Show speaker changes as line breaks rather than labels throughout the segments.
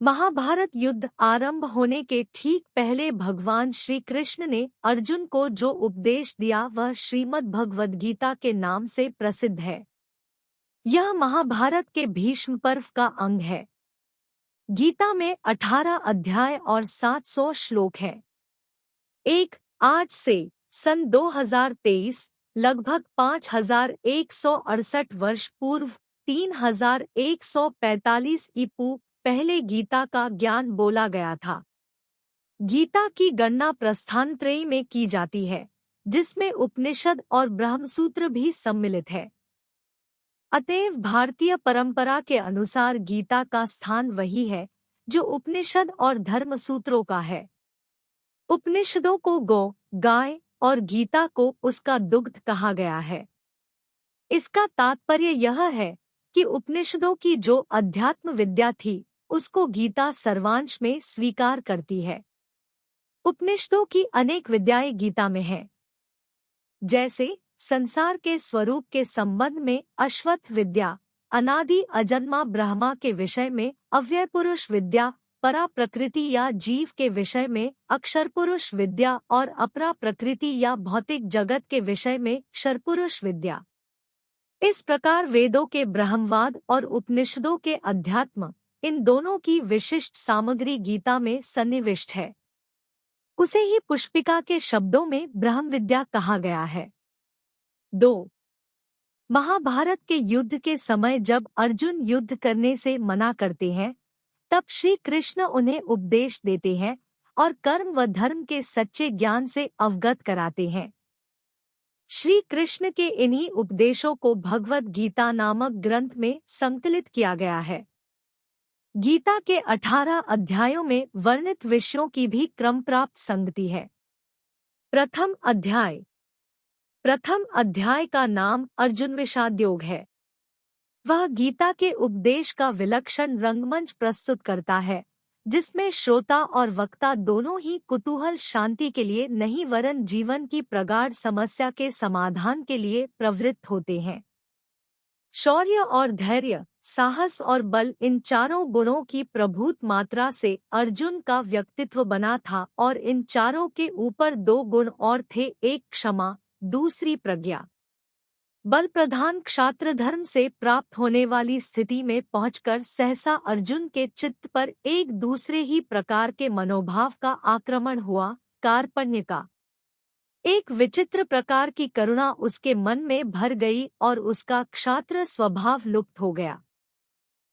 महाभारत युद्ध आरंभ होने के ठीक पहले भगवान श्री कृष्ण ने अर्जुन को जो उपदेश दिया वह श्रीमद् भगवद गीता के नाम से प्रसिद्ध है। यह महाभारत के भीष्म पर्व का अंग है। गीता में 18 अध्याय और 700 श्लोक है। आज से सन 2023 लगभग 5168 वर्ष पूर्व 3145 ईपू पहले गीता का ज्ञान बोला गया था। गीता की गणना प्रस्थानत्रयी में की जाती है, जिसमें उपनिषद और ब्रह्मसूत्र भी सम्मिलित है। अतएव भारतीय परंपरा के अनुसार गीता का स्थान वही है जो उपनिषद और धर्मसूत्रों का है। उपनिषदों को गौ, गाय और गीता को उसका दुग्ध कहा गया है। इसका तात्पर्य यह है कि उपनिषदों की जो अध्यात्म विद्या थी उसको गीता सर्वांश में स्वीकार करती है। उपनिषदों की अनेक विद्याएं गीता में हैं, जैसे संसार के स्वरूप के संबंध में अश्वत्थ विद्या, अनादि अजन्मा ब्रह्मा के विषय में अव्यय पुरुष विद्या, परा प्रकृति या जीव के विषय में अक्षर पुरुष विद्या और अपरा प्रकृति या भौतिक जगत के विषय में क्षर पुरुष विद्या। इस प्रकार वेदों के ब्रह्मवाद और उपनिषदों के अध्यात्म, इन दोनों की विशिष्ट सामग्री गीता में सन्निविष्ट है। उसे ही पुष्पिका के शब्दों में ब्रह्म विद्या कहा गया है। 2. महाभारत के युद्ध के समय जब अर्जुन युद्ध करने से मना करते हैं, तब श्री कृष्ण उन्हें उपदेश देते हैं और कर्म व धर्म के सच्चे ज्ञान से अवगत कराते हैं। श्री कृष्ण के इन्हीं उपदेशों को भगवद गीता नामक ग्रंथ में संकलित किया गया है। गीता के 18 अध्यायों में वर्णित विषयों की भी क्रम प्राप्त संगति है। प्रथम अध्याय का नाम अर्जुन विषाद योग है। वह गीता के उपदेश का विलक्षण रंगमंच प्रस्तुत करता है, जिसमें श्रोता और वक्ता दोनों ही कुतूहल शांति के लिए नहीं वरन जीवन की प्रगाढ़ समस्या के समाधान के लिए प्रवृत्त होते हैं। शौर्य और धैर्य, साहस और बल, इन चारों गुणों की प्रभूत मात्रा से अर्जुन का व्यक्तित्व बना था और इन चारों के ऊपर 2 गुण और थे, एक क्षमा, दूसरी प्रज्ञा। बल प्रधान क्षात्र धर्म से प्राप्त होने वाली स्थिति में पहुंचकर सहसा अर्जुन के चित्त पर एक दूसरे ही प्रकार के मनोभाव का आक्रमण हुआ, कार्पण्य का। एक विचित्र प्रकार की करुणा उसके मन में भर गई और उसका क्षात्र स्वभाव लुप्त हो गया।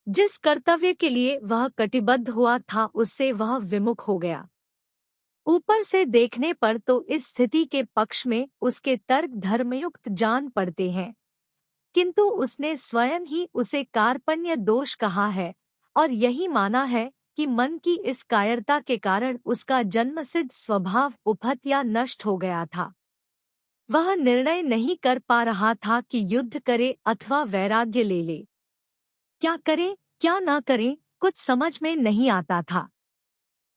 जिस कर्तव्य के लिए वह कटिबद्ध हुआ था उससे वह विमुख हो गया। ऊपर से देखने पर तो इस स्थिति के पक्ष में उसके तर्क धर्मयुक्त जान पड़ते हैं, किंतु उसने स्वयं ही उसे कार्पण्य दोष कहा है और यही माना है कि मन की इस कायरता के कारण उसका जन्मसिद्ध स्वभाव उपहत या नष्ट हो गया था। वह निर्णय नहीं कर पा रहा था कि युद्ध करे अथवा वैराग्य ले ले। क्या करे क्या ना करे कुछ समझ में नहीं आता था।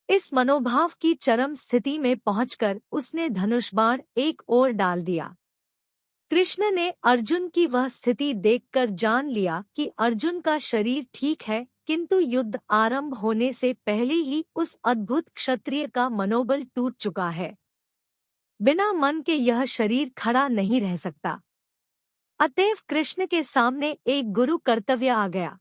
इस मनोभाव की चरम स्थिति में पहुंचकर उसने धनुष बाण एक ओर डाल दिया। कृष्ण ने अर्जुन की वह स्थिति देखकर जान लिया कि अर्जुन का शरीर ठीक है, किंतु युद्ध आरंभ होने से पहले ही उस अद्भुत क्षत्रिय का मनोबल टूट चुका है। बिना मन के यह शरीर खड़ा नहीं रह सकता। अतएव कृष्ण के सामने एक गुरु कर्तव्य आ गया।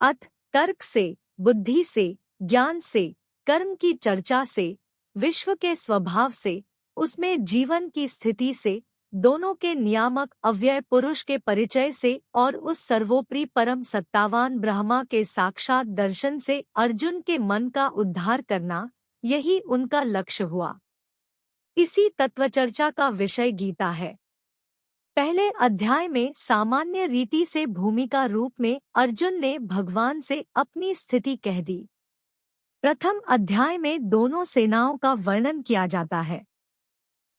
अथ तर्क से, बुद्धि से, ज्ञान से, कर्म की चर्चा से, विश्व के स्वभाव से, उसमें जीवन की स्थिति से, दोनों के नियामक अव्यय पुरुष के परिचय से और उस सर्वोपरि परम सत्तावान ब्रह्मा के साक्षात दर्शन से अर्जुन के मन का उद्धार करना, यही उनका लक्ष्य हुआ। इसी तत्वचर्चा का विषय गीता है। पहले अध्याय में सामान्य रीति से भूमिका रूप में अर्जुन ने भगवान से अपनी स्थिति कह दी। प्रथम अध्याय में दोनों सेनाओं का वर्णन किया जाता है।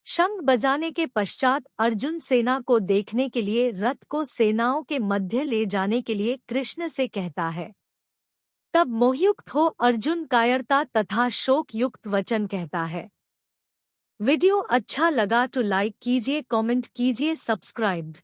शंख बजाने के पश्चात अर्जुन सेना को देखने के लिए रथ को सेनाओं के मध्य ले जाने के लिए कृष्ण से कहता है। तब मोहयुक्त हो अर्जुन कायरता तथा शोक युक्त वचन कहता है। वीडियो अच्छा लगा तो लाइक कीजिए, कमेंट कीजिए, सब्सक्राइब।